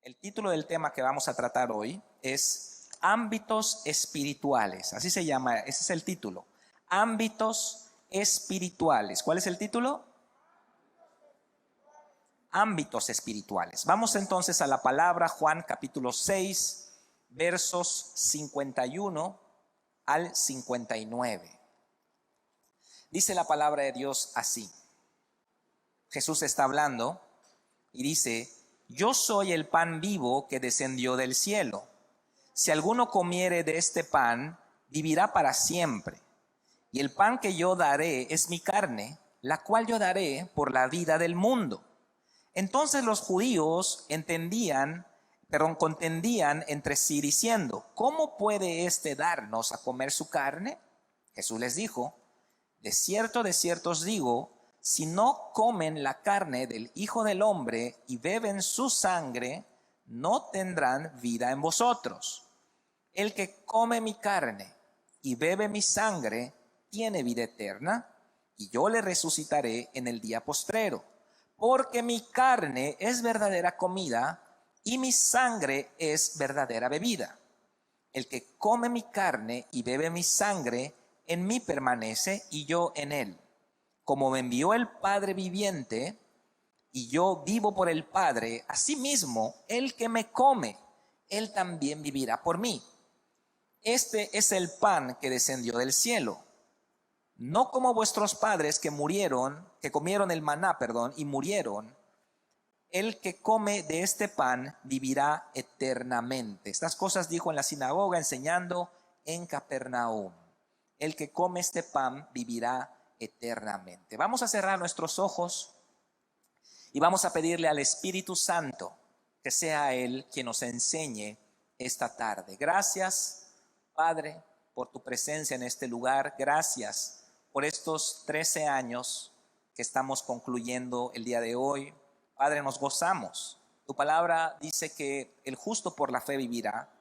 El título del tema que vamos a tratar hoy es Ámbitos espirituales. Así se llama, ese es el título. Ámbitos espirituales. ¿Cuál es el título? Ámbitos espirituales. Vamos entonces a la palabra Juan capítulo 6, versos 51 al 59. Dice la palabra de Dios así. Jesús está hablando y dice: Yo soy el pan vivo que descendió del cielo. Si alguno comiere de este pan, vivirá para siempre. Y el pan que yo daré es mi carne, la cual yo daré por la vida del mundo. Entonces los judíos contendían entre sí diciendo: ¿Cómo puede éste darnos a comer su carne? Jesús les dijo: de cierto os digo, si no comen la carne del Hijo del Hombre y beben su sangre, no tendrán vida en vosotros. El que come mi carne y bebe mi sangre tiene vida eterna, y yo le resucitaré en el día postrero. Porque mi carne es verdadera comida y mi sangre es verdadera bebida. El que come mi carne y bebe mi sangre, en mí permanece y yo en él. Como me envió el Padre viviente y yo vivo por el Padre, asimismo el que me come, él también vivirá por mí. Este es el pan que descendió del cielo. No como vuestros padres que comieron el maná, y murieron. El que come de este pan vivirá eternamente. Estas cosas dijo en la sinagoga, enseñando en Capernaum. El que come este pan vivirá eternamente. Vamos a cerrar nuestros ojos y vamos a pedirle al Espíritu Santo que sea Él quien nos enseñe esta tarde. Gracias, Padre, por tu presencia en este lugar. Gracias por estos 13 años que estamos concluyendo el día de hoy. Padre, nos gozamos. Tu palabra dice que el justo por la fe vivirá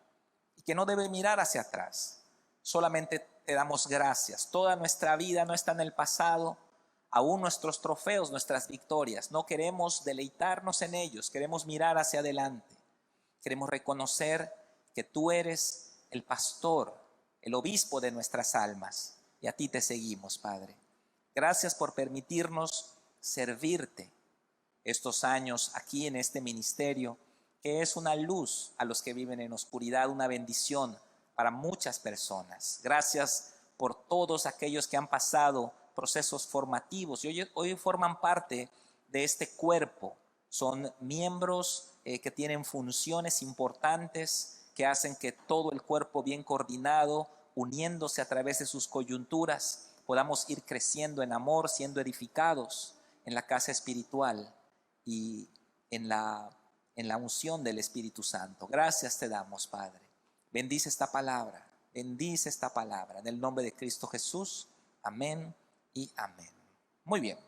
y que no debe mirar hacia atrás. Solamente te damos gracias. Toda nuestra vida no está en el pasado, aún nuestros trofeos, nuestras victorias. No queremos deleitarnos en ellos, queremos mirar hacia adelante. Queremos reconocer que tú eres el pastor, el obispo de nuestras almas, y a ti te seguimos, Padre. Gracias por permitirnos servirte estos años aquí en este ministerio, que es una luz a los que viven en oscuridad, una bendición para muchas personas. Gracias por todos aquellos que han pasado procesos formativos y hoy forman parte de este cuerpo. Son miembros que tienen funciones importantes que hacen que todo el cuerpo bien coordinado, uniéndose a través de sus coyunturas, podamos ir creciendo en amor, siendo edificados en la casa espiritual y en la unción del Espíritu Santo. Gracias te damos, Padre. Bendice esta palabra en el nombre de Cristo Jesús. Amén y amén. Muy bien.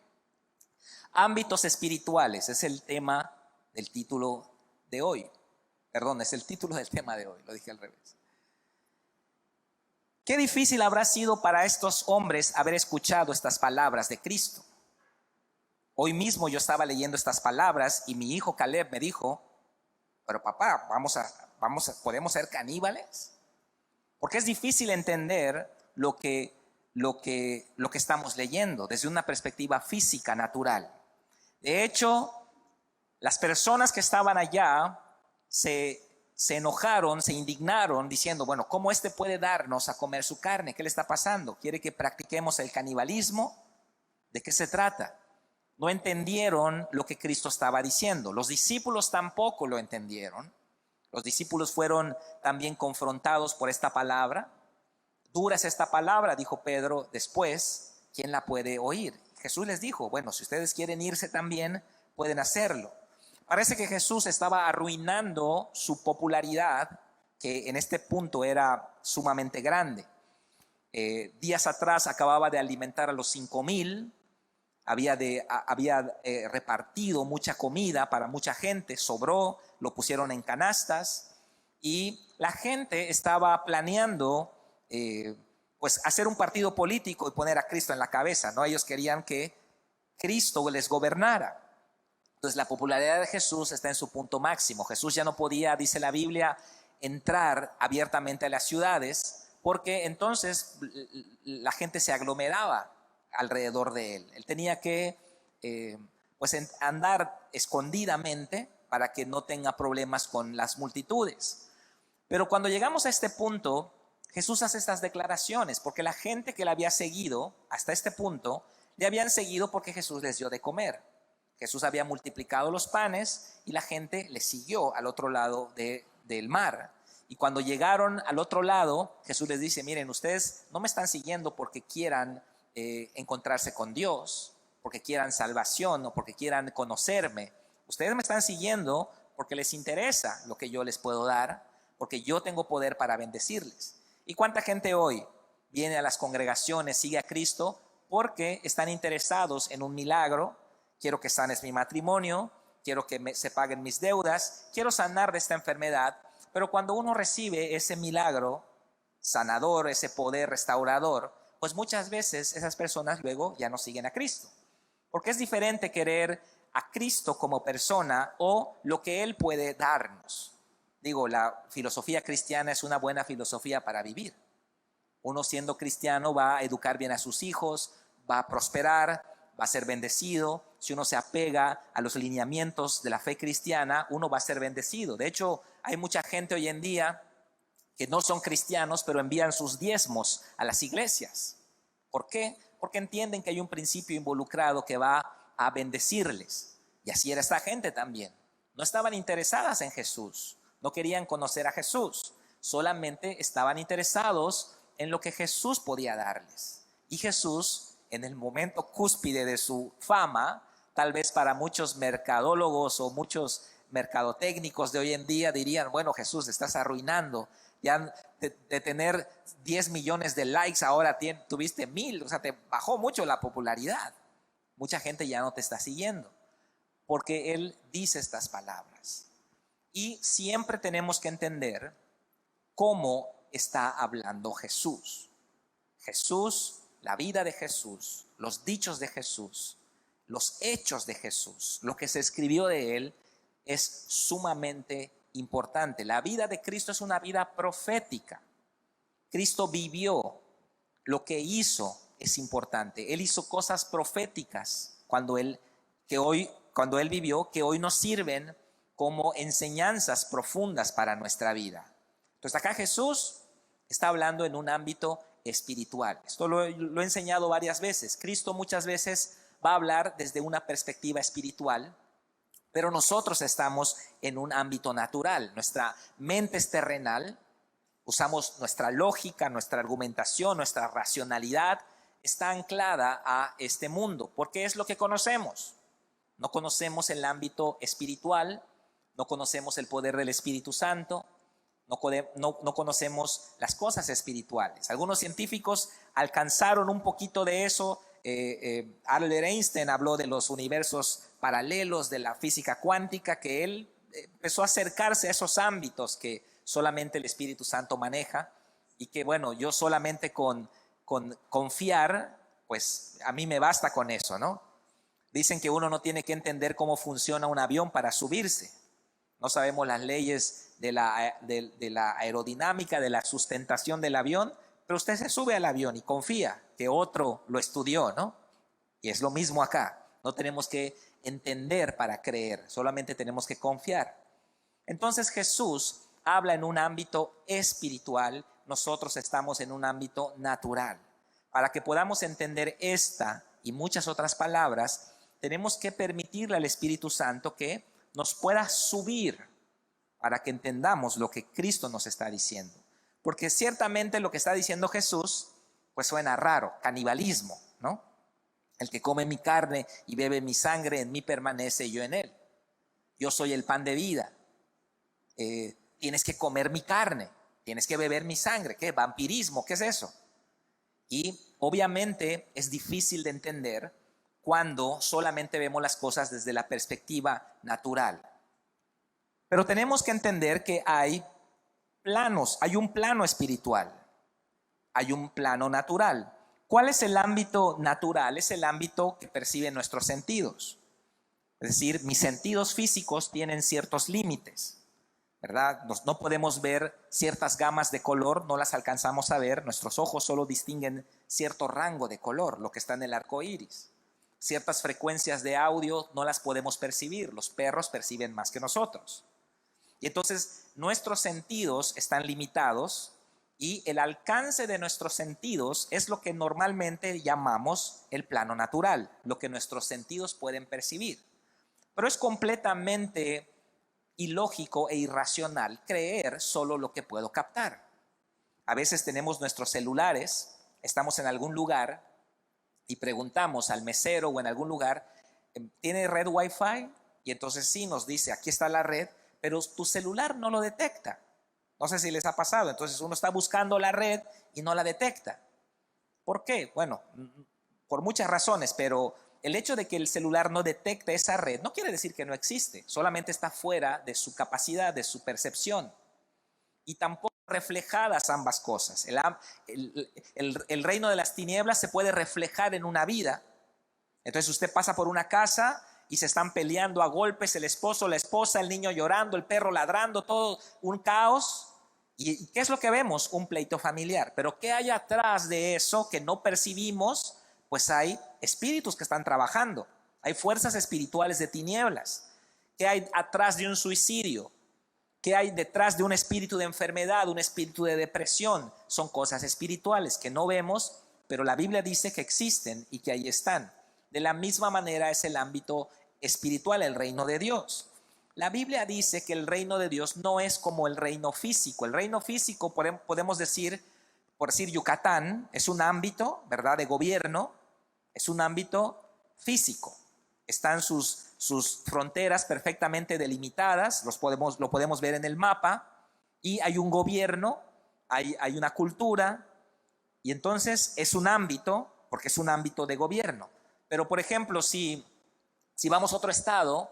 Ámbitos espirituales es el tema del título de hoy. Perdón, es el título del tema de hoy, lo dije al revés. Qué difícil habrá sido para estos hombres haber escuchado estas palabras de Cristo. Hoy mismo yo estaba leyendo estas palabras y mi hijo Caleb me dijo: pero papá, ¿podemos ser caníbales? Porque es difícil entender lo que estamos leyendo desde una perspectiva física, natural. De hecho, las personas que estaban allá se enojaron, se indignaron diciendo: bueno, ¿cómo este puede darnos a comer su carne? ¿Qué le está pasando? ¿Quiere que practiquemos el canibalismo? ¿De qué se trata? No entendieron lo que Cristo estaba diciendo. Los discípulos tampoco lo entendieron. Los discípulos fueron también confrontados por esta palabra. Dura es esta palabra, dijo Pedro después, ¿quién la puede oír? Jesús les dijo: bueno, si ustedes quieren irse también, pueden hacerlo. Parece que Jesús estaba arruinando su popularidad, que en este punto era sumamente grande. Días atrás acababa de alimentar a los 5,000, había repartido mucha comida para mucha gente, sobró, lo pusieron en canastas y la gente estaba planeando hacer un partido político y poner a Cristo en la cabeza, ¿no? Ellos querían que Cristo les gobernara. Entonces la popularidad de Jesús está en su punto máximo. Jesús ya no podía, dice la Biblia, entrar abiertamente a las ciudades, porque entonces la gente se aglomeraba alrededor de él. Él tenía que pues andar escondidamente para que no tenga problemas con las multitudes. Pero cuando llegamos a este punto, Jesús hace estas declaraciones, porque la gente que le había seguido hasta este punto, le habían seguido porque Jesús les dio de comer. Jesús había multiplicado los panes y la gente le siguió al otro lado del mar. Y cuando llegaron al otro lado, Jesús les dice, miren, ustedes no me están siguiendo porque quieran encontrarse con Dios, porque quieran salvación o porque quieran conocerme. Ustedes me están siguiendo porque les interesa lo que yo les puedo dar, porque yo tengo poder para bendecirles. ¿Y cuánta gente hoy viene a las congregaciones, sigue a Cristo porque están interesados en un milagro? Quiero que sanes mi matrimonio, quiero que se paguen mis deudas, quiero sanar de esta enfermedad. Pero cuando uno recibe ese milagro sanador, ese poder restaurador, pues muchas veces esas personas luego ya no siguen a Cristo. Porque es diferente querer a Cristo como persona o lo que Él puede darnos. Digo, la filosofía cristiana es una buena filosofía para vivir. Uno siendo cristiano va a educar bien a sus hijos, va a prosperar, va a ser bendecido. Si uno se apega a los lineamientos de la fe cristiana, uno va a ser bendecido. De hecho, hay mucha gente hoy en día que no son cristianos, pero envían sus diezmos a las iglesias. ¿Por qué? Porque entienden que hay un principio involucrado que va a bendecirles. Y así era esta gente también. No estaban interesadas en Jesús, no querían conocer a Jesús, solamente estaban interesados en lo que Jesús podía darles. Y Jesús, en el momento cúspide de su fama, tal vez para muchos mercadólogos o muchos mercadotécnicos de hoy en día dirían, bueno, Jesús, estás arruinando. Ya de tener 10 millones de likes, ahora tuviste 1000, o sea, te bajó mucho la popularidad. Mucha gente ya no te está siguiendo, porque Él dice estas palabras. Y siempre tenemos que entender cómo está hablando Jesús. Jesús, la vida de Jesús, los dichos de Jesús, los hechos de Jesús, lo que se escribió de Él es sumamente importante. La vida de Cristo es una vida profética. Cristo vivió, lo que hizo es importante. Él hizo cosas proféticas cuando él vivió, que hoy nos sirven como enseñanzas profundas para nuestra vida. Entonces acá Jesús está hablando en un ámbito espiritual. Esto lo he enseñado varias veces. Cristo muchas veces va a hablar desde una perspectiva espiritual, pero nosotros estamos en un ámbito natural. Nuestra mente es terrenal, usamos nuestra lógica, nuestra argumentación, nuestra racionalidad está anclada a este mundo, porque es lo que conocemos. No conocemos el ámbito espiritual, no conocemos el poder del Espíritu Santo, no conocemos las cosas espirituales. Algunos científicos alcanzaron un poquito de eso. Albert Einstein habló de los universos paralelos, de la física cuántica, que él empezó a acercarse a esos ámbitos que solamente el Espíritu Santo maneja, y que bueno, yo solamente con confiar, pues a mí me basta con eso, ¿no? Dicen que uno no tiene que entender cómo funciona un avión para subirse. No sabemos las leyes de la aerodinámica, de la sustentación del avión, pero usted se sube al avión y confía que otro lo estudió, ¿no? Y es lo mismo acá. No tenemos que entender para creer, solamente tenemos que confiar. Entonces Jesús habla en un ámbito espiritual, nosotros estamos en un ámbito natural. Para que podamos entender esta y muchas otras palabras, tenemos que permitirle al Espíritu Santo que nos pueda subir para que entendamos lo que Cristo nos está diciendo. Porque ciertamente lo que está diciendo Jesús, pues suena raro, canibalismo, ¿no? El que come mi carne y bebe mi sangre, en mí permanece y yo en él. Yo soy el pan de vida. Tienes que comer mi carne, tienes que beber mi sangre. ¿Qué? ¿Vampirismo? ¿Qué es eso? Y obviamente es difícil de entender cuando solamente vemos las cosas desde la perspectiva natural. Pero tenemos que entender que hay planos, hay un plano espiritual, hay un plano natural. ¿Cuál es el ámbito natural? Es el ámbito que perciben nuestros sentidos. Es decir, mis sentidos físicos tienen ciertos límites, ¿verdad? No podemos ver ciertas gamas de color, no las alcanzamos a ver. Nuestros ojos solo distinguen cierto rango de color, lo que está en el arco iris. Ciertas frecuencias de audio no las podemos percibir. Los perros perciben más que nosotros. Y entonces nuestros sentidos están limitados y el alcance de nuestros sentidos es lo que normalmente llamamos el plano natural, lo que nuestros sentidos pueden percibir. Pero es completamente ilógico e irracional creer solo lo que puedo captar. A veces tenemos nuestros celulares, estamos en algún lugar y preguntamos al mesero o en algún lugar, ¿tiene red Wi-Fi? Y entonces sí nos dice, aquí está la red, pero tu celular no lo detecta. No sé si les ha pasado. Entonces uno está buscando la red y no la detecta. ¿Por qué? Bueno, por muchas razones, pero el hecho de que el celular no detecte esa red no quiere decir que no existe, solamente está fuera de su capacidad, de su percepción. Y tampoco reflejadas ambas cosas. El reino de las tinieblas se puede reflejar en una vida. Entonces usted pasa por una casa y se están peleando a golpes el esposo, la esposa, el niño llorando, el perro ladrando, todo un caos. ¿Y qué es lo que vemos? Un pleito familiar. Pero ¿qué hay atrás de eso que no percibimos? Pues hay espíritus que están trabajando. Hay fuerzas espirituales de tinieblas. ¿Qué hay atrás de un suicidio? ¿Qué hay detrás de un espíritu de enfermedad, un espíritu de depresión? Son cosas espirituales que no vemos, pero la Biblia dice que existen y que ahí están. De la misma manera es el ámbito espiritual, el reino de Dios. La Biblia dice que el reino de Dios no es como el reino físico. El reino físico, podemos decir, por decir Yucatán, es un ámbito, ¿verdad?, de gobierno, es un ámbito físico. Están sus fronteras perfectamente delimitadas, lo podemos ver en el mapa, y hay un gobierno, hay una cultura, y entonces es un ámbito, porque es un ámbito de gobierno. Pero por ejemplo, si vamos a otro estado,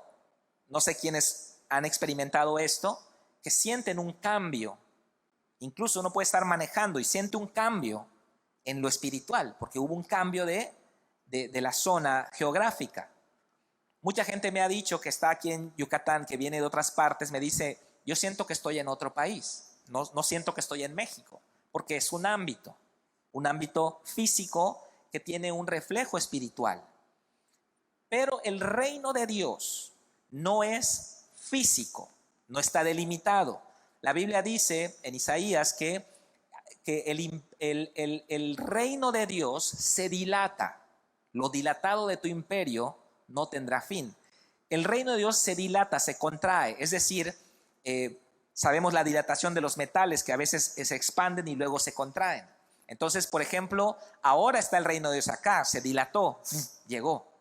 no sé quiénes han experimentado esto, que sienten un cambio, incluso uno puede estar manejando y siente un cambio en lo espiritual, porque hubo un cambio de la zona geográfica. Mucha gente me ha dicho que está aquí en Yucatán, que viene de otras partes, me dice, yo siento que estoy en otro país, no siento que estoy en México, porque es un ámbito físico que tiene un reflejo espiritual. Pero el reino de Dios no es físico, no está delimitado. La Biblia dice en Isaías que el reino de Dios se dilata. Lo dilatado de tu imperio no tendrá fin. El reino de Dios se dilata, se contrae. Es decir, sabemos la dilatación de los metales que a veces se expanden y luego se contraen. Entonces, por ejemplo, ahora está el reino de Dios acá, se dilató, llegó.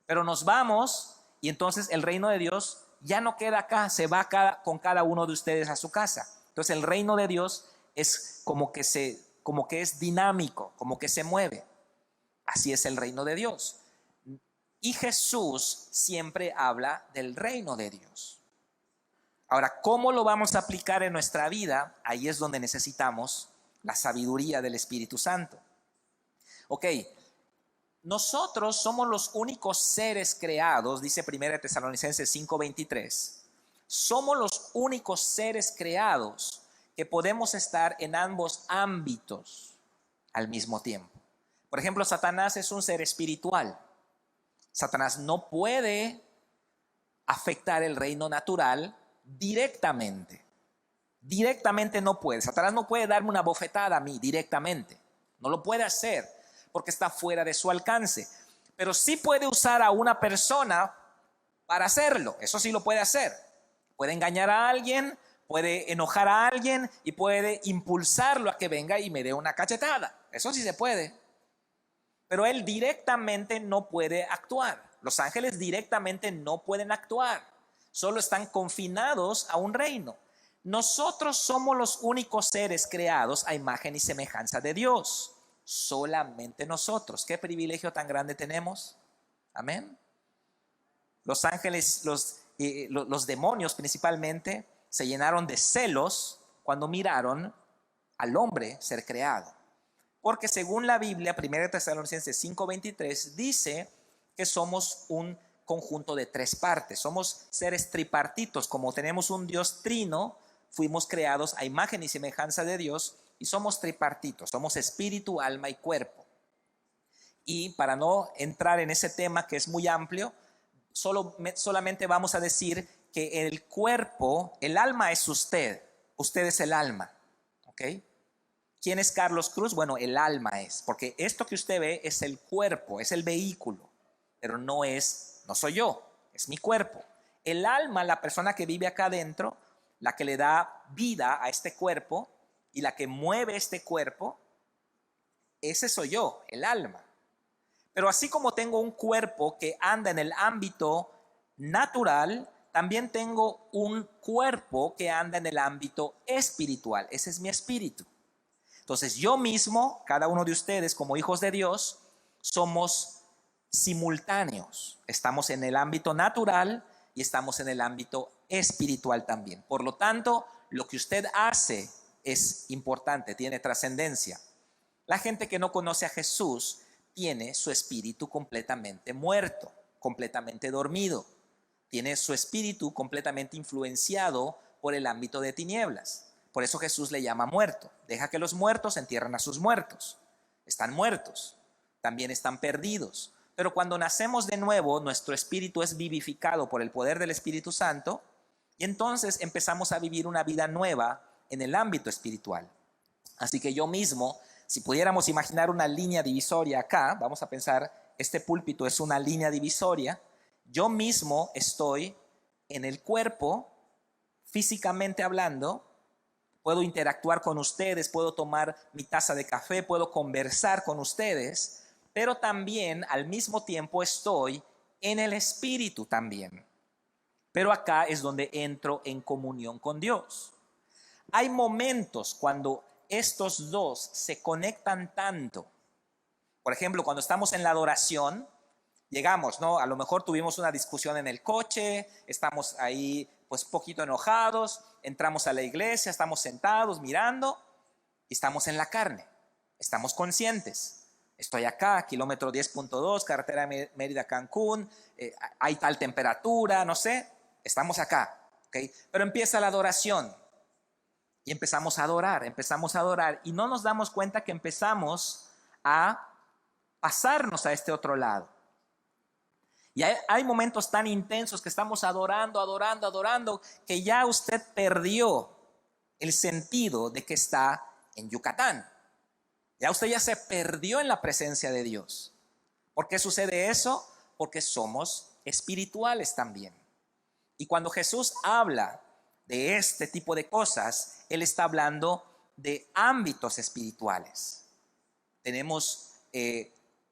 Pero nos vamos y entonces el reino de Dios ya no queda acá, se va con cada uno de ustedes a su casa. Entonces el reino de Dios es como que es dinámico, como que se mueve. Así es el reino de Dios. Y Jesús siempre habla del reino de Dios. Ahora, ¿cómo lo vamos a aplicar en nuestra vida? Ahí es donde necesitamos la sabiduría del Espíritu Santo. Ok, nosotros somos los únicos seres creados, dice 1 Tesalonicenses 5:23. Somos los únicos seres creados que podemos estar en ambos ámbitos al mismo tiempo. Por ejemplo, Satanás es un ser espiritual. Satanás no puede afectar el reino natural directamente. Directamente no puede. Satanás no puede darme una bofetada a mí directamente. No lo puede hacer porque está fuera de su alcance. Pero sí puede usar a una persona para hacerlo. Eso sí lo puede hacer. Puede engañar a alguien, puede enojar a alguien y puede impulsarlo a que venga y me dé una cachetada. Eso sí se puede. Pero él directamente no puede actuar. Los ángeles directamente no pueden actuar. Solo están confinados a un reino. Nosotros somos los únicos seres creados a imagen y semejanza de Dios. Solamente nosotros. ¿Qué privilegio tan grande tenemos? Amén. Los ángeles, los demonios principalmente, se llenaron de celos cuando miraron al hombre ser creado. Porque según la Biblia, 1 Tesalonicenses 5:23, dice que somos un conjunto de tres partes. Somos seres tripartitos. Como tenemos un Dios trino, fuimos creados a imagen y semejanza de Dios y somos tripartitos. Somos espíritu, alma y cuerpo. Y para no entrar en ese tema que es muy amplio, solamente vamos a decir que el cuerpo, el alma es usted. Usted es el alma. ¿Ok? ¿Quién es Carlos Cruz? Bueno, el alma es, porque esto que usted ve es el cuerpo, es el vehículo, pero no soy yo, es mi cuerpo. El alma, la persona que vive acá adentro, la que le da vida a este cuerpo y la que mueve este cuerpo, ese soy yo, el alma. Pero así como tengo un cuerpo que anda en el ámbito natural, también tengo un cuerpo que anda en el ámbito espiritual. Ese es mi espíritu. Entonces yo mismo, cada uno de ustedes como hijos de Dios, somos simultáneos. Estamos en el ámbito natural y estamos en el ámbito espiritual también. Por lo tanto, lo que usted hace es importante, tiene trascendencia. La gente que no conoce a Jesús tiene su espíritu completamente muerto, completamente dormido. Tiene su espíritu completamente influenciado por el ámbito de tinieblas. Por eso Jesús le llama muerto. Deja que los muertos entierren a sus muertos. Están muertos, también están perdidos. Pero cuando nacemos de nuevo, nuestro espíritu es vivificado por el poder del Espíritu Santo y entonces empezamos a vivir una vida nueva en el ámbito espiritual. Así que yo mismo, si pudiéramos imaginar una línea divisoria acá, vamos a pensar, este púlpito es una línea divisoria, yo mismo estoy en el cuerpo, físicamente hablando, puedo interactuar con ustedes, puedo tomar mi taza de café, puedo conversar con ustedes, pero también al mismo tiempo estoy en el espíritu también. Pero acá es donde entro en comunión con Dios. Hay momentos cuando estos dos se conectan tanto. Por ejemplo, cuando estamos en la adoración, llegamos, ¿no? A lo mejor tuvimos una discusión en el coche, estamos ahí pues poquito enojados, entramos a la iglesia, estamos sentados mirando y estamos en la carne, estamos conscientes. Estoy acá, kilómetro 10.2, carretera Mérida-Cancún, hay tal temperatura, no sé, estamos acá, ¿ok? Pero empieza la adoración y empezamos a adorar y no nos damos cuenta que empezamos a pasarnos a este otro lado. Y hay momentos tan intensos que estamos adorando, que ya usted perdió el sentido de que está en Yucatán. Ya usted ya se perdió en la presencia de Dios. ¿Por qué sucede eso? Porque somos espirituales también. Y cuando Jesús habla de este tipo de cosas, Él está hablando de ámbitos espirituales.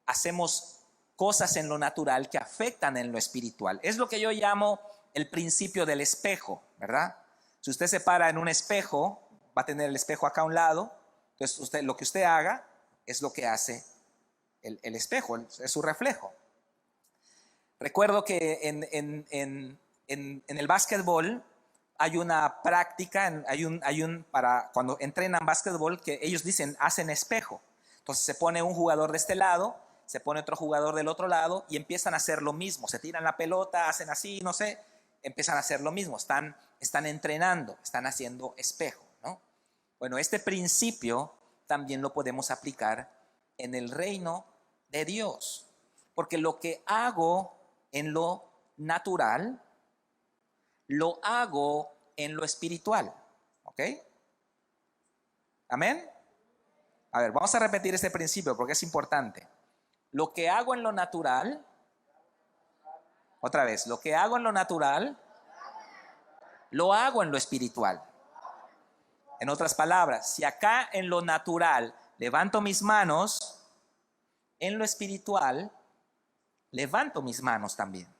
Hacemos cosas en lo natural que afectan en lo espiritual. Es lo que yo llamo el principio del espejo, ¿verdad? Si usted se para en un espejo, va a tener el espejo acá a un lado, entonces lo que usted haga es lo que hace el espejo, es su reflejo. Recuerdo que en el básquetbol hay una práctica, para cuando entrenan básquetbol, que ellos dicen, hacen espejo. Entonces se pone un jugador de este lado, se pone otro jugador del otro lado y empiezan a hacer lo mismo. Se tiran la pelota, hacen así, no sé, empiezan a hacer lo mismo. Están entrenando, están haciendo espejo, ¿no? Bueno, este principio también lo podemos aplicar en el reino de Dios. Porque lo que hago en lo natural, lo hago en lo espiritual. ¿Ok? ¿Amén? A ver, vamos a repetir este principio porque es importante. Lo que hago en lo natural, otra vez, lo que hago en lo natural, lo hago en lo espiritual. En otras palabras, si acá en lo natural levanto mis manos, en lo espiritual levanto mis manos también.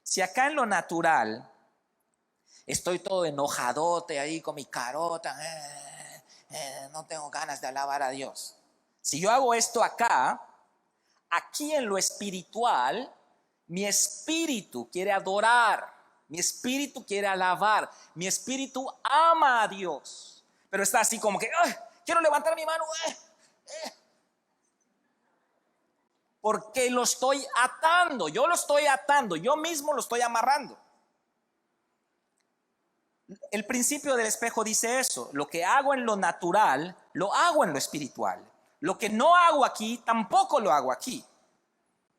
Si acá en lo natural estoy todo enojadote ahí con mi carota, no tengo ganas de alabar a Dios. Si yo hago esto acá, aquí en lo espiritual, mi espíritu quiere adorar, mi espíritu quiere alabar, mi espíritu ama a Dios, pero está así como que, quiero levantar mi mano, Porque lo estoy atando, yo lo estoy atando, yo mismo lo estoy amarrando. El principio del espejo dice eso: lo que hago en lo natural, lo hago en lo espiritual. Lo que no hago aquí, tampoco lo hago aquí.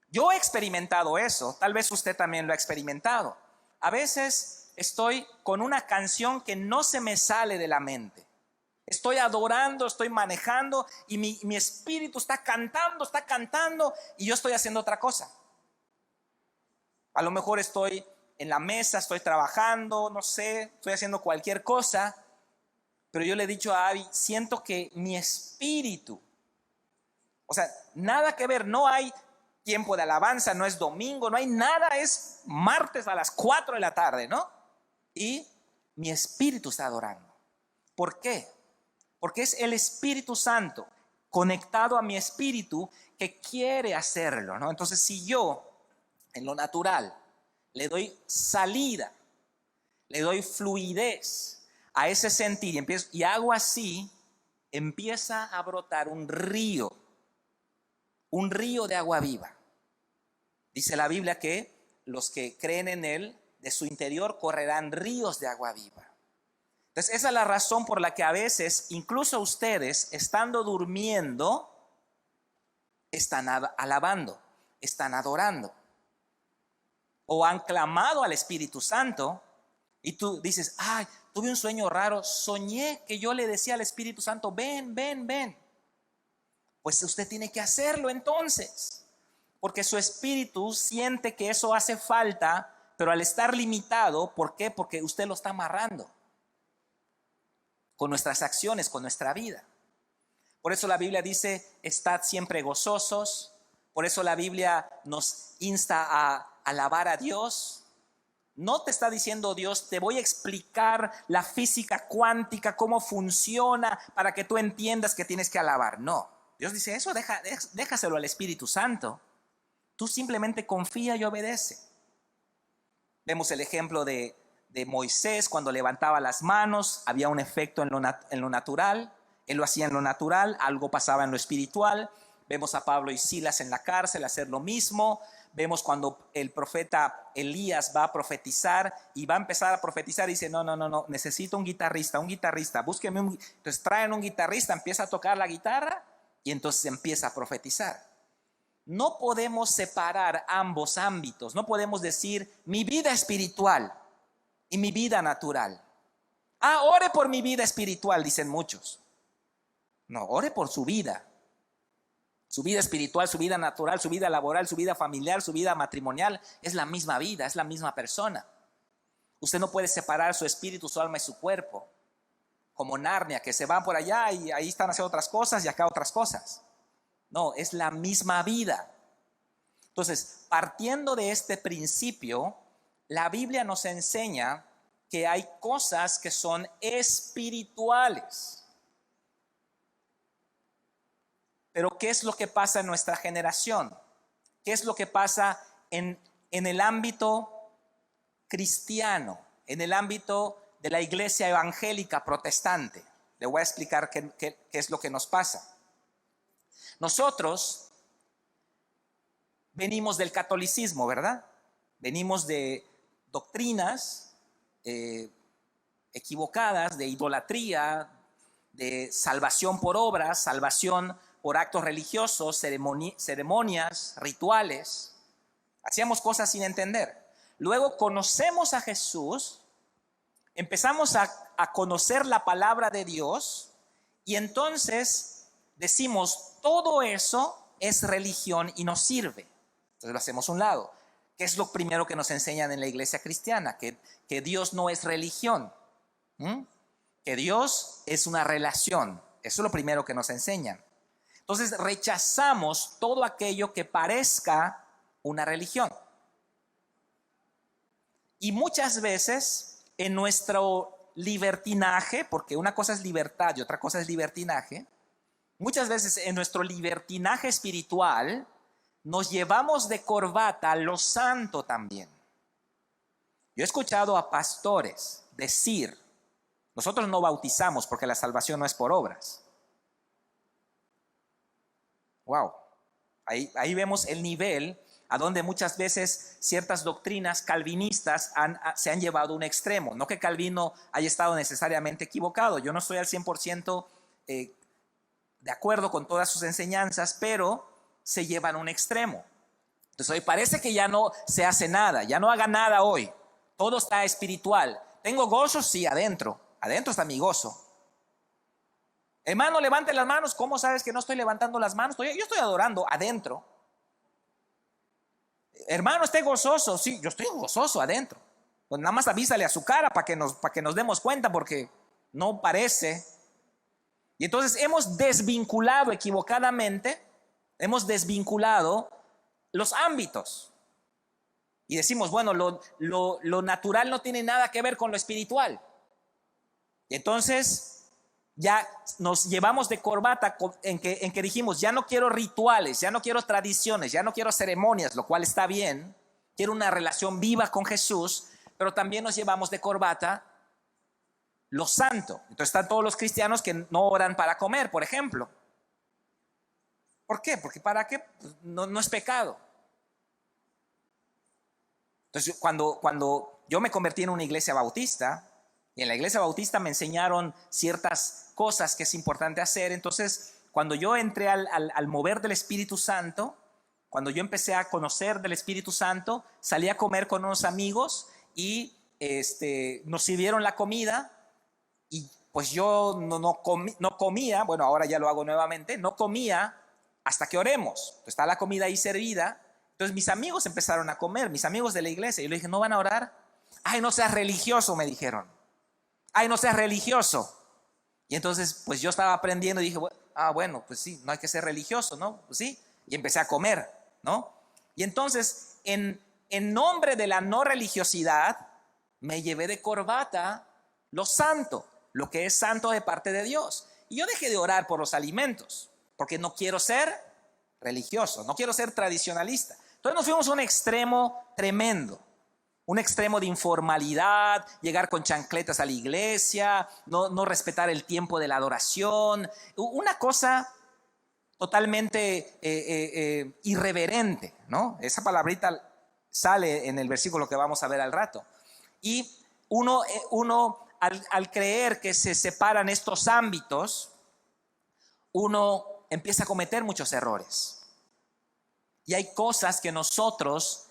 Yo he experimentado eso, tal vez usted también lo ha experimentado. A veces estoy con una canción que no se me sale de la mente. Estoy adorando, estoy manejando y mi espíritu está cantando y yo estoy haciendo otra cosa. A lo mejor estoy en la mesa, estoy trabajando, no sé, estoy haciendo cualquier cosa, pero yo le he dicho a Abby, siento que mi espíritu, o sea, nada que ver, no hay tiempo de alabanza, no es domingo, no hay nada, es martes a las 4 de la tarde, ¿no? Y mi espíritu está adorando. ¿Por qué? Porque es el Espíritu Santo conectado a mi espíritu que quiere hacerlo, ¿no? Entonces, si yo en lo natural le doy salida, le doy fluidez a ese sentir y hago así, empieza a brotar un río de agua viva. Dice la Biblia que los que creen en Él, de su interior correrán ríos de agua viva. Entonces, esa es la razón por la que a veces, incluso ustedes, estando durmiendo, están alabando, están adorando. O han clamado al Espíritu Santo y tú dices, ay, tuve un sueño raro, soñé que yo le decía al Espíritu Santo, ven, ven, ven. Pues usted tiene que hacerlo entonces, porque su espíritu siente que eso hace falta, pero al estar limitado, ¿por qué? Porque usted lo está amarrando con nuestras acciones, con nuestra vida. Por eso la Biblia dice, estad siempre gozosos. Por eso la Biblia nos insta a alabar a Dios. No te está diciendo Dios, te voy a explicar la física cuántica, cómo funciona, para que tú entiendas que tienes que alabar. No, Dios dice eso, déjaselo al Espíritu Santo. Tú simplemente confía y obedece. Vemos el ejemplo de Moisés cuando levantaba las manos, había un efecto en lo natural, él lo hacía en lo natural, algo pasaba en lo espiritual. Vemos a Pablo y Silas en la cárcel hacer lo mismo. Vemos cuando el profeta Elías va a profetizar y va a empezar a profetizar y dice, no, necesito un guitarrista, búsqueme un. Entonces traen un guitarrista, empieza a tocar la guitarra y entonces empieza a profetizar. No podemos separar ambos ámbitos, no podemos decir mi vida espiritual y mi vida natural. Ore por mi vida espiritual, dicen muchos. No, ore por su vida espiritual, su vida natural, su vida laboral, su vida familiar, su vida matrimonial. Es la misma vida, es la misma persona. Usted no puede separar su espíritu, su alma y su cuerpo, como Narnia, que se van por allá y ahí están haciendo otras cosas y acá otras cosas. No, es la misma vida. Entonces, partiendo de este principio, la Biblia nos enseña que hay cosas que son espirituales. Pero ¿qué es lo que pasa en nuestra generación? ¿Qué es lo que pasa en el ámbito cristiano, en el ámbito de la iglesia evangélica protestante? Le voy a explicar qué es lo que nos pasa. Nosotros venimos del catolicismo, ¿verdad? Venimos de doctrinas equivocadas, de idolatría, de salvación por obras, salvación por actos religiosos, ceremonias, rituales. Hacíamos cosas sin entender. Luego conocemos a Jesús, empezamos a conocer la palabra de Dios y entonces decimos, todo eso es religión y nos sirve. Entonces lo hacemos a un lado. ¿Qué es lo primero que nos enseñan en la iglesia cristiana? Que Dios no es religión. Que Dios es una relación. Eso es lo primero que nos enseñan. Entonces rechazamos todo aquello que parezca una religión. Y muchas veces en nuestro libertinaje, porque una cosa es libertad y otra cosa es libertinaje, muchas veces en nuestro libertinaje espiritual nos llevamos de corbata lo santo también. Yo he escuchado a pastores decir, nosotros no bautizamos porque la salvación no es por obras. Wow, Ahí vemos el nivel a donde muchas veces ciertas doctrinas calvinistas se han llevado a un extremo. No que Calvino haya estado necesariamente equivocado. Yo no estoy al 100% de acuerdo con todas sus enseñanzas, pero se llevan a un extremo. Entonces hoy parece que ya no se hace nada, ya no haga nada hoy. Todo está espiritual. ¿Tengo gozo? Sí, adentro. Adentro está mi gozo. Hermano, levante las manos. ¿Cómo sabes que no estoy levantando las manos? Yo estoy adorando adentro. Hermano, esté gozoso. Sí, yo estoy gozoso adentro. Pues nada más avísale a su cara para que nos demos cuenta, porque no parece. Y entonces hemos desvinculado equivocadamente, hemos desvinculado los ámbitos. Y decimos, bueno, lo natural no tiene nada que ver con lo espiritual. Y entonces ya nos llevamos de corbata en que dijimos, ya no quiero rituales, ya no quiero tradiciones, ya no quiero ceremonias, lo cual está bien. Quiero una relación viva con Jesús, pero también nos llevamos de corbata lo santo. Entonces están todos los cristianos que no oran para comer, por ejemplo. ¿Por qué? Porque ¿para qué? Pues no es pecado. Entonces cuando yo me convertí en una iglesia bautista, y en la iglesia bautista me enseñaron ciertas cosas que es importante hacer. Entonces cuando yo entré al mover del Espíritu Santo, cuando yo empecé a conocer del Espíritu Santo, salí a comer con unos amigos y nos sirvieron la comida. Y pues yo no comía, bueno, ahora ya lo hago nuevamente, no comía hasta que oremos. Pues está la comida ahí servida. Entonces mis amigos empezaron a comer, mis amigos de la iglesia. Y yo le dije, ¿no van a orar? Ay, no seas religioso, me dijeron. Ay, no seas religioso. Y entonces pues yo estaba aprendiendo y dije, bueno, pues sí, no hay que ser religioso, ¿no? Pues sí. Y empecé a comer, ¿no? Y entonces en nombre de la no religiosidad me llevé de corbata lo santo, lo que es santo de parte de Dios. Y yo dejé de orar por los alimentos, porque no quiero ser religioso, no quiero ser tradicionalista. Entonces nos fuimos a un extremo tremendo, un extremo de informalidad, llegar con chancletas a la iglesia, no respetar el tiempo de la adoración, una cosa totalmente irreverente, ¿no? Esa palabrita sale en el versículo que vamos a ver al rato. Y uno al creer que se separan estos ámbitos, uno empieza a cometer muchos errores. Y hay cosas que nosotros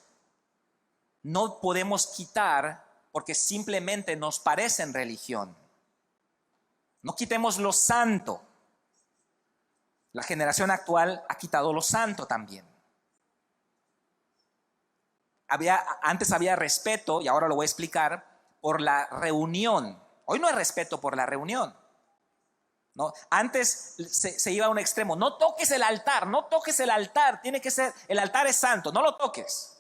no podemos quitar porque simplemente nos parecen religión. No quitemos lo santo. La generación actual ha quitado lo santo también. Antes había respeto, y ahora lo voy a explicar, por la reunión. Hoy no hay respeto por la reunión, ¿no? Antes se iba a un extremo. No toques el altar, no toques el altar. Tiene que ser, el altar es santo, no lo toques.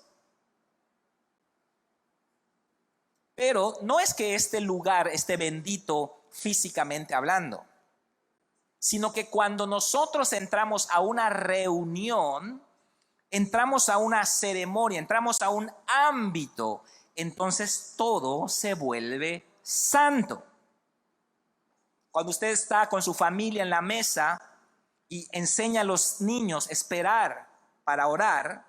Pero no es que este lugar esté bendito físicamente hablando, sino que cuando nosotros entramos a una reunión, entramos a una ceremonia, entramos a un ámbito, entonces todo se vuelve santo. Cuando usted está con su familia en la mesa y enseña a los niños a esperar para orar,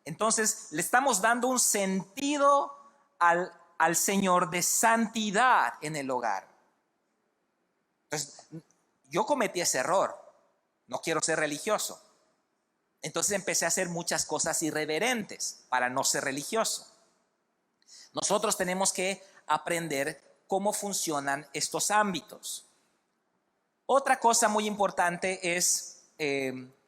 entonces le estamos dando un sentido al Señor de santidad en el hogar. Entonces, yo cometí ese error. No quiero ser religioso. Entonces empecé a hacer muchas cosas irreverentes para no ser religioso. Nosotros tenemos que aprender cómo funcionan estos ámbitos. Otra cosa muy importante es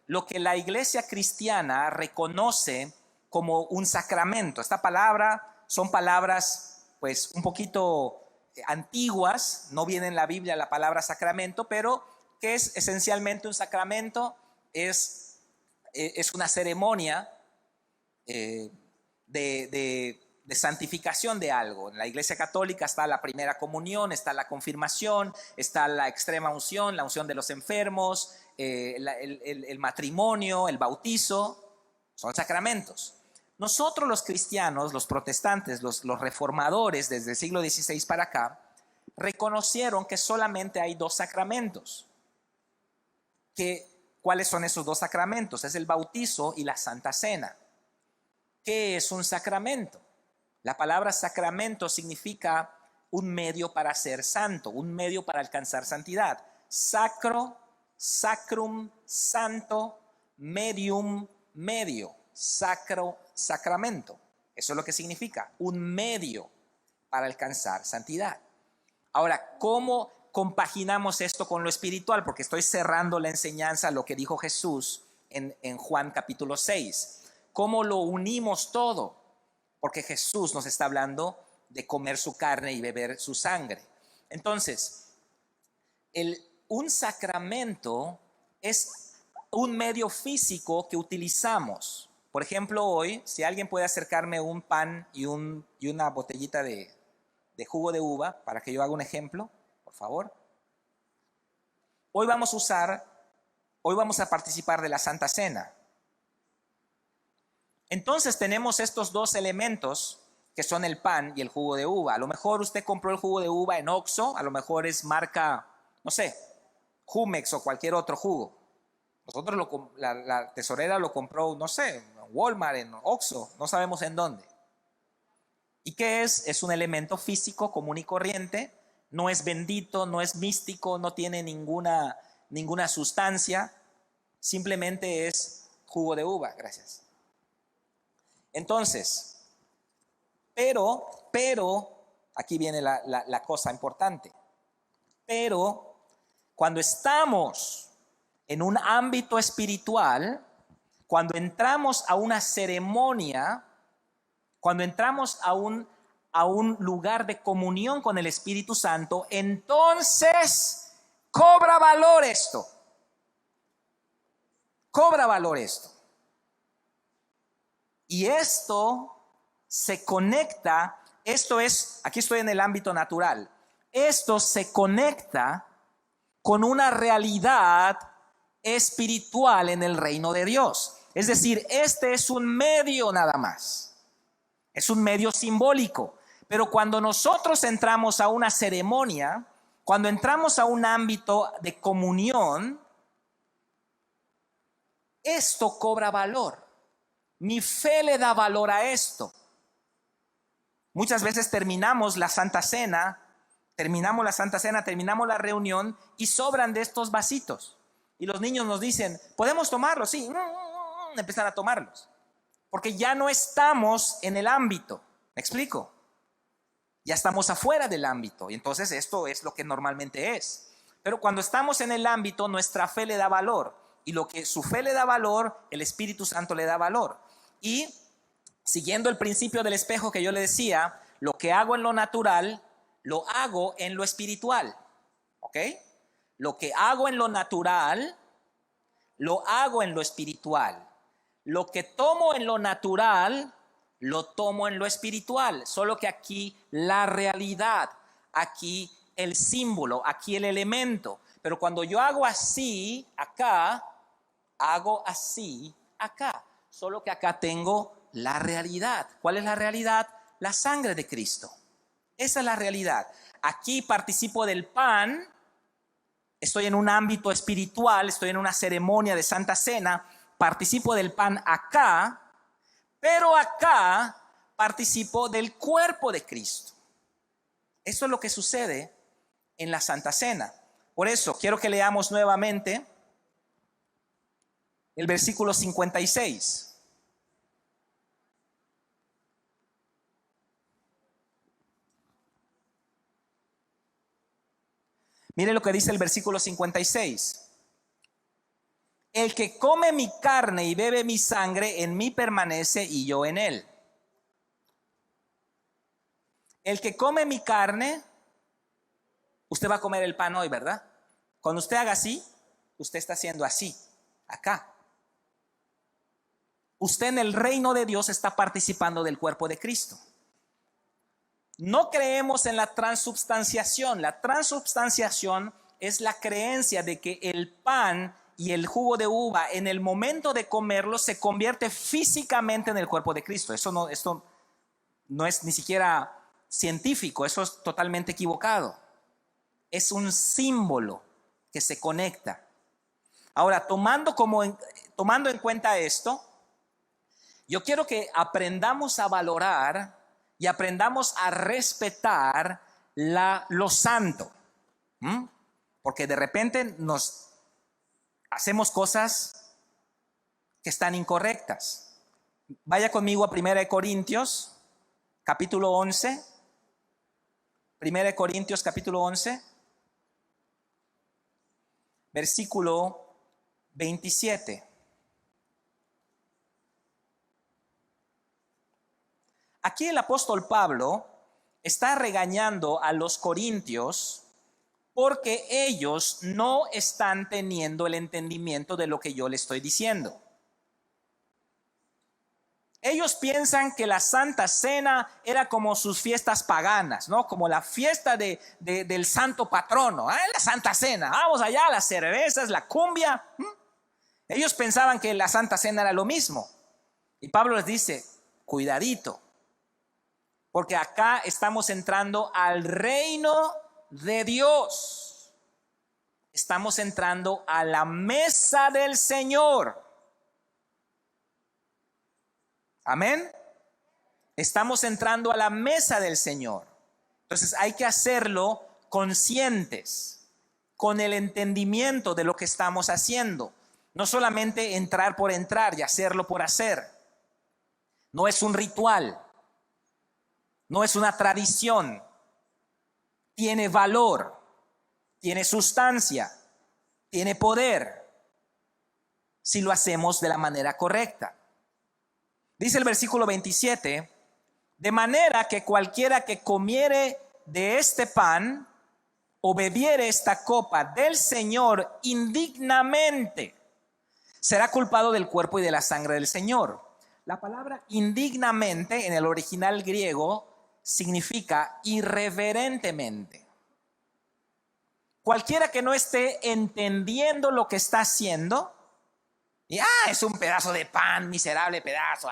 lo que la iglesia cristiana reconoce como un sacramento. Esta palabra son palabras pues un poquito antiguas, no viene en la Biblia la palabra sacramento, pero ¿qué es esencialmente un sacramento? Es una ceremonia de santificación de algo. En la iglesia católica está la primera comunión, está la confirmación, está la extrema unción, la unción de los enfermos, el matrimonio, el bautizo, son sacramentos. Nosotros los cristianos, los protestantes, los reformadores desde el siglo XVI para acá, reconocieron que solamente hay dos sacramentos, que ¿Cuáles son esos dos sacramentos? Es el bautizo y la Santa Cena. ¿Qué es un sacramento? La palabra sacramento significa un medio para ser santo, un medio para alcanzar santidad. Sacro, sacrum, santo, medium, medio. Sacro, sacramento. Eso es lo que significa, un medio para alcanzar santidad. Ahora, ¿cómo compaginamos esto con lo espiritual? Porque estoy cerrando la enseñanza, lo que dijo Jesús en Juan capítulo 6. ¿Cómo lo unimos todo? Porque Jesús nos está hablando de comer su carne y beber su sangre. Entonces, un sacramento es un medio físico que utilizamos. Por ejemplo, hoy, si alguien puede acercarme un pan y una botellita de jugo de uva, para que yo haga un ejemplo, por favor. Hoy vamos a participar de la Santa Cena. Entonces tenemos estos dos elementos que son el pan y el jugo de uva. A lo mejor usted compró el jugo de uva en Oxxo, a lo mejor es marca, no sé, Jumex o cualquier otro jugo. Nosotros la tesorera lo compró, no sé, en Walmart, en Oxxo, no sabemos en dónde. ¿Y qué es? Es un elemento físico común y corriente, no es bendito, no es místico, no tiene ninguna sustancia, simplemente es jugo de uva, gracias. Entonces, pero, aquí viene la cosa importante, pero cuando estamos en un ámbito espiritual, cuando entramos a una ceremonia, cuando entramos a un lugar de comunión con el Espíritu Santo, entonces cobra valor esto. Cobra valor esto. Y esto se conecta, aquí estoy en el ámbito natural, esto se conecta con una realidad espiritual en el reino de Dios. Es decir, este es un medio nada más. Es un medio simbólico. Pero cuando nosotros entramos a una ceremonia, cuando entramos a un ámbito de comunión, esto cobra valor. Mi fe le da valor a esto. Muchas veces terminamos la Santa Cena, terminamos la reunión y sobran de estos vasitos. Y los niños nos dicen, ¿podemos tomarlos? Sí, empiezan a tomarlos. Porque ya no estamos en el ámbito. ¿Me explico? Ya estamos afuera del ámbito. Y entonces esto es lo que normalmente es. Pero cuando estamos en el ámbito, nuestra fe le da valor. Y lo que su fe le da valor, el Espíritu Santo le da valor. Y siguiendo el principio del espejo que yo le decía, lo que hago en lo natural, lo hago en lo espiritual. ¿Ok? Lo que hago en lo natural, lo hago en lo espiritual. Lo que tomo en lo natural, lo tomo en lo espiritual. Solo que aquí la realidad, aquí el símbolo, aquí el elemento. Pero cuando yo hago así, acá, hago así, acá. Solo que acá tengo la realidad. ¿Cuál es la realidad? La sangre de Cristo. Esa es la realidad. Aquí participo del pan. Estoy en un ámbito espiritual, estoy en una ceremonia de Santa Cena, participo del pan acá, pero acá participo del cuerpo de Cristo. Eso es lo que sucede en la Santa Cena. Por eso quiero que leamos nuevamente el versículo 56. Mire lo que dice el versículo 56. El que come mi carne y bebe mi sangre, en mí permanece y yo en él. El que come mi carne, usted va a comer el pan hoy, ¿verdad? Cuando usted haga así, usted está haciendo así, acá. Usted en el reino de Dios está participando del cuerpo de Cristo. No creemos en la transubstanciación. La transubstanciación es la creencia de que el pan y el jugo de uva en el momento de comerlo se convierte físicamente en el cuerpo de Cristo. Esto no es ni siquiera científico, eso es totalmente equivocado. Es un símbolo que se conecta. Ahora, tomando en cuenta esto, yo quiero que aprendamos a valorar y aprendamos a respetar lo santo. Porque de repente nos hacemos cosas que están incorrectas. Vaya conmigo a 1 Corintios, capítulo 11. 1 Corintios, capítulo 11, versículo 27. Aquí el apóstol Pablo está regañando a los corintios porque ellos no están teniendo el entendimiento de lo que yo le estoy diciendo. Ellos piensan que la Santa Cena era como sus fiestas paganas, ¿no? Como la fiesta del santo patrono, la Santa Cena. Vamos allá, las cervezas, la cumbia. Ellos pensaban que la Santa Cena era lo mismo. Y Pablo les dice, cuidadito, porque acá estamos entrando al reino de Dios. Estamos entrando a la mesa del Señor. Amén. Estamos entrando a la mesa del Señor. Entonces hay que hacerlo conscientes, con el entendimiento de lo que estamos haciendo. No solamente entrar por entrar y hacerlo por hacer. No es un ritual. No es una tradición. Tiene valor, tiene sustancia, tiene poder, si lo hacemos de la manera correcta. Dice el versículo 27, de manera que cualquiera que comiere de este pan o bebiere esta copa del Señor indignamente, será culpado del cuerpo y de la sangre del Señor. La palabra indignamente en el original griego significa irreverentemente. Cualquiera que no esté entendiendo lo que está haciendo, y es un pedazo de pan, miserable pedazo,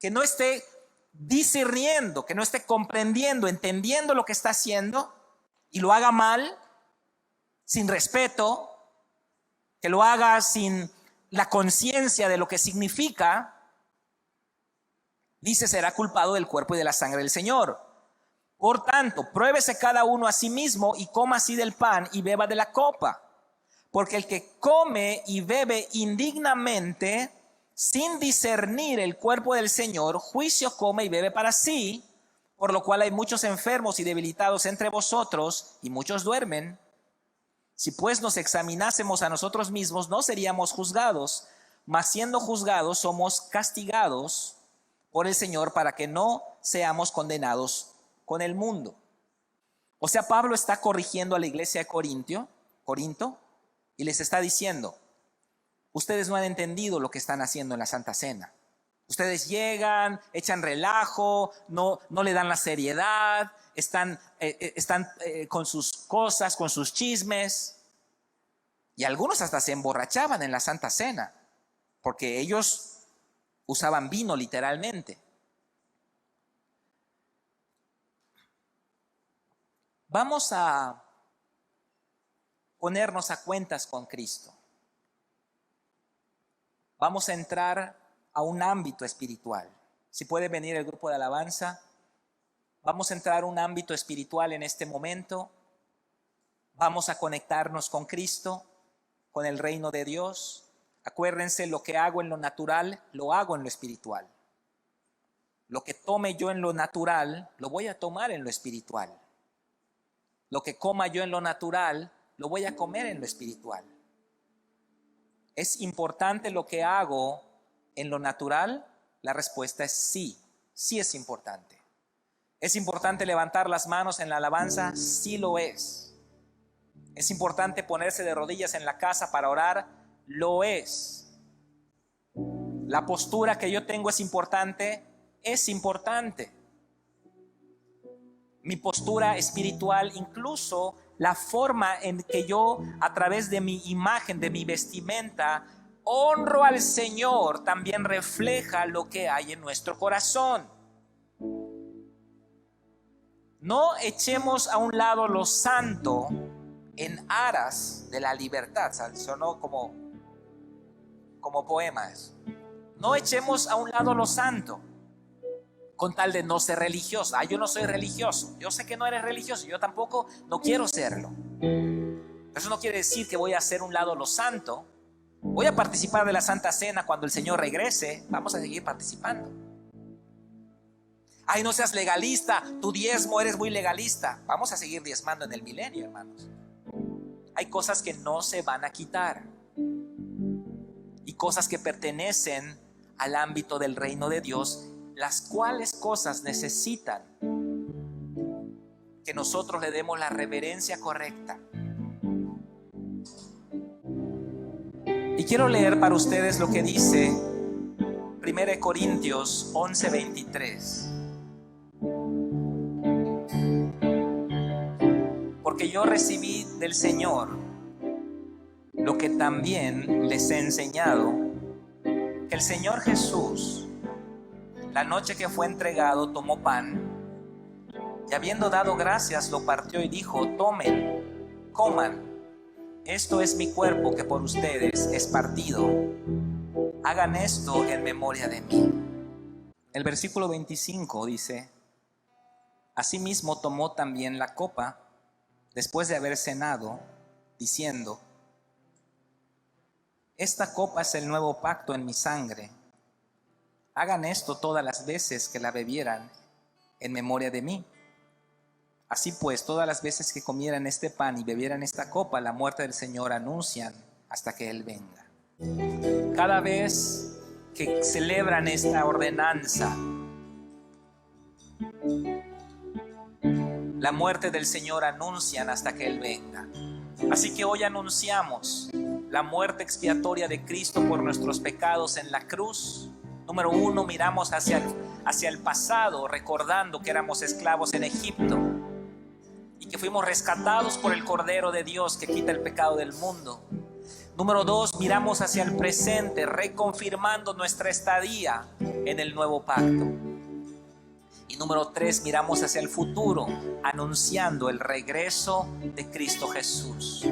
que no esté discerniendo, que no esté comprendiendo, entendiendo lo que está haciendo y lo haga mal, sin respeto, que lo haga sin la conciencia de lo que significa, dice, será culpado del cuerpo y de la sangre del Señor. Por tanto, pruébese cada uno a sí mismo y coma así del pan y beba de la copa. Porque el que come y bebe indignamente, sin discernir el cuerpo del Señor, juicio come y bebe para sí, por lo cual hay muchos enfermos y debilitados entre vosotros, y muchos duermen. Si pues nos examinásemos a nosotros mismos, no seríamos juzgados, mas siendo juzgados somos castigados por el Señor para que no seamos condenados con el mundo. O sea, Pablo está corrigiendo a la iglesia de Corinto, y les está diciendo, ustedes no han entendido lo que están haciendo en la Santa Cena. Ustedes llegan, echan relajo, no le dan la seriedad, están con sus cosas, con sus chismes. Y algunos hasta se emborrachaban en la Santa Cena, porque ellos usaban vino literalmente. Vamos a ponernos a cuentas con Cristo. Vamos a entrar a un ámbito espiritual. Si puede venir el grupo de alabanza, vamos a entrar a un ámbito espiritual en este momento. Vamos a conectarnos con Cristo, con el reino de Dios. Acuérdense, lo que hago en lo natural, lo hago en lo espiritual. Lo que tome yo en lo natural, lo voy a tomar en lo espiritual. Lo que coma yo en lo natural, lo voy a comer en lo espiritual. ¿Es importante lo que hago en lo natural? La respuesta es sí, sí es importante. ¿Es importante levantar las manos en la alabanza? Sí lo es. ¿Es importante ponerse de rodillas en la casa para orar? Lo es. ¿La postura que yo tengo es importante? Es importante. Mi postura espiritual, incluso la forma en que yo, a través de mi imagen, de mi vestimenta, honro al Señor, también refleja lo que hay en nuestro corazón. No echemos a un lado lo santo en aras de la libertad. Sonó como poemas. No echemos a un lado lo santo con tal de no ser religioso. Yo no soy religioso. Yo sé que no eres religioso. Yo tampoco, no quiero serlo. Eso no quiere decir que voy a hacer a un lado lo santo. Voy a participar de la Santa Cena cuando el Señor regrese. Vamos a seguir participando. No seas legalista, tu diezmo, eres muy legalista. Vamos a seguir diezmando en el milenio, hermanos. Hay cosas que no se van a quitar y cosas que pertenecen al ámbito del reino de Dios, las cuales cosas necesitan que nosotros le demos la reverencia correcta. Y quiero leer para ustedes lo que dice 1 Corintios 11:23. Porque yo recibí del Señor lo que también les he enseñado, que el Señor Jesús, la noche que fue entregado, tomó pan y habiendo dado gracias, lo partió y dijo: tomen, coman, esto es mi cuerpo que por ustedes es partido. Hagan esto en memoria de mí. El versículo 25 dice: asimismo tomó también la copa después de haber cenado, diciendo: esta copa es el nuevo pacto en mi sangre. Hagan esto todas las veces que la bebieran en memoria de mí. Así pues, todas las veces que comieran este pan y bebieran esta copa, la muerte del Señor anuncian hasta que Él venga. Cada vez que celebran esta ordenanza, la muerte del Señor anuncian hasta que Él venga. Así que hoy anunciamos la muerte expiatoria de Cristo por nuestros pecados en la cruz. Número 1, miramos hacia el pasado, recordando que éramos esclavos en Egipto y que fuimos rescatados por el Cordero de Dios que quita el pecado del mundo. Número 2, miramos hacia el presente, reconfirmando nuestra estadía en el nuevo pacto. Y número 3, miramos hacia el futuro, anunciando el regreso de Cristo Jesús.